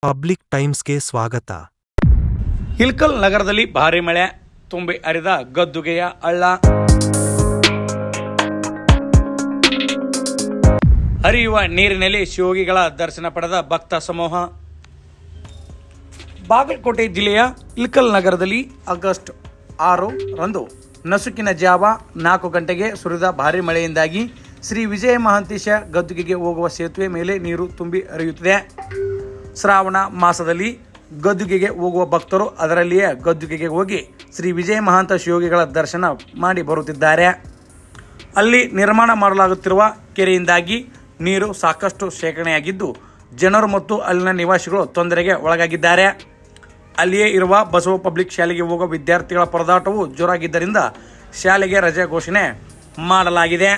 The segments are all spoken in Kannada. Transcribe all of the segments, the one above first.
ಪಬ್ಲಿಕ್ ಟೈಮ್ಸ್ಗೆ ಸ್ವಾಗತ. ಇಳಕಲ್ ನಗರದಲ್ಲಿ ಭಾರಿ ಮಳೆ, ತುಂಬಿ ಹರಿದ ಗದ್ದುಗೆಯ ಹಳ್ಳ. ಹರಿಯುವ ನೀರಿನಲ್ಲಿ ಶಿವಯೋಗಿಗಳ ದರ್ಶನ ಪಡೆದ ಭಕ್ತ ಸಮೂಹ. ಬಾಗಲಕೋಟೆ ಜಿಲ್ಲೆಯ ಇಳಕಲ್ ನಗರದಲ್ಲಿ ಆಗಸ್ಟ್ 6 ರಂದು ನಸುಕಿನ ಜಾವ 4 ಗಂಟೆಗೆ ಸುರಿದ ಭಾರಿ ಮಳೆಯಿಂದಾಗಿ ಶ್ರೀ ವಿಜಯ ಮಹಾಂತೇಶ ಗದ್ದುಗೆಗೆ ಹೋಗುವ ಸೇತುವೆ ಮೇಲೆ ನೀರು ತುಂಬಿ ಹರಿಯುತ್ತಿದೆ. ಶ್ರಾವಣ ಮಾಸದಲ್ಲಿ ಗದ್ದುಗೆಗೆ ಹೋಗುವ ಭಕ್ತರು ಅದರಲ್ಲಿಯೇ ಗದ್ದುಗೆಗೆ ಹೋಗಿ ಶ್ರೀ ವಿಜಯ ಮಹಾಂತ ಶಿವಯೋಗಿಗಳ ದರ್ಶನ ಮಾಡಿ ಬರುತ್ತಿದ್ದಾರೆ. ಅಲ್ಲಿ ನಿರ್ಮಾಣ ಮಾಡಲಾಗುತ್ತಿರುವ ಕೆರೆಯಿಂದಾಗಿ ನೀರು ಸಾಕಷ್ಟು ಶೇಖರಣೆಯಾಗಿದ್ದು ಜನರು ಮತ್ತು ಅಲ್ಲಿನ ನಿವಾಸಿಗಳು ತೊಂದರೆಗೆ ಒಳಗಾಗಿದ್ದಾರೆ. ಅಲ್ಲಿಯೇ ಇರುವ ಬಸವ ಪಬ್ಲಿಕ್ ಶಾಲೆಗೆ ಹೋಗುವ ವಿದ್ಯಾರ್ಥಿಗಳ ಪರದಾಟವು ಜೋರಾಗಿದ್ದರಿಂದ ಶಾಲೆಗೆ ರಜೆ ಘೋಷಣೆ ಮಾಡಲಾಗಿದೆ.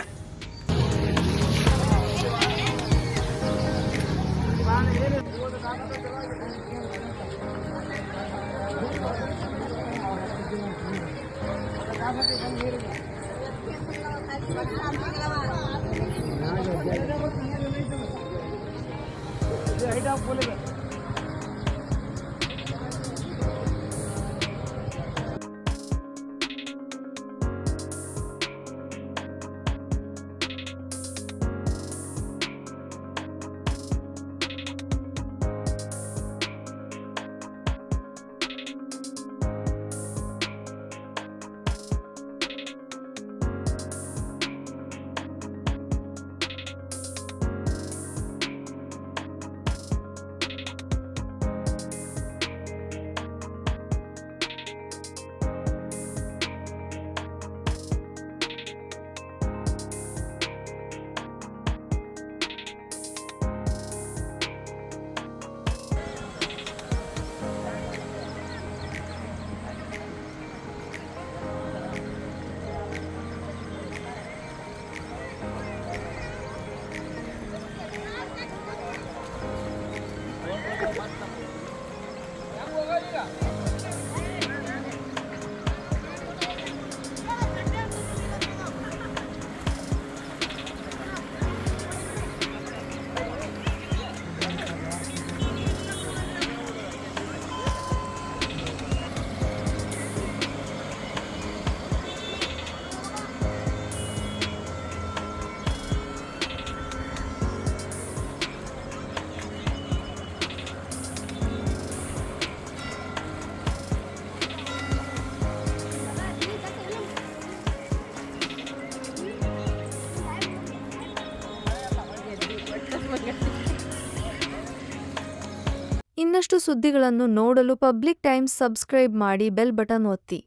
ಇನ್ನಷ್ಟು ಸುದ್ದಿಗಳನ್ನು ನೋಡಲು ಪಬ್ಲಿಕ್ ಟೈಮ್ಸ್ ಸಬ್ಸ್ಕ್ರೈಬ್ ಮಾಡಿ, ಬೆಲ್ ಬಟನ್ ಒತ್ತಿ.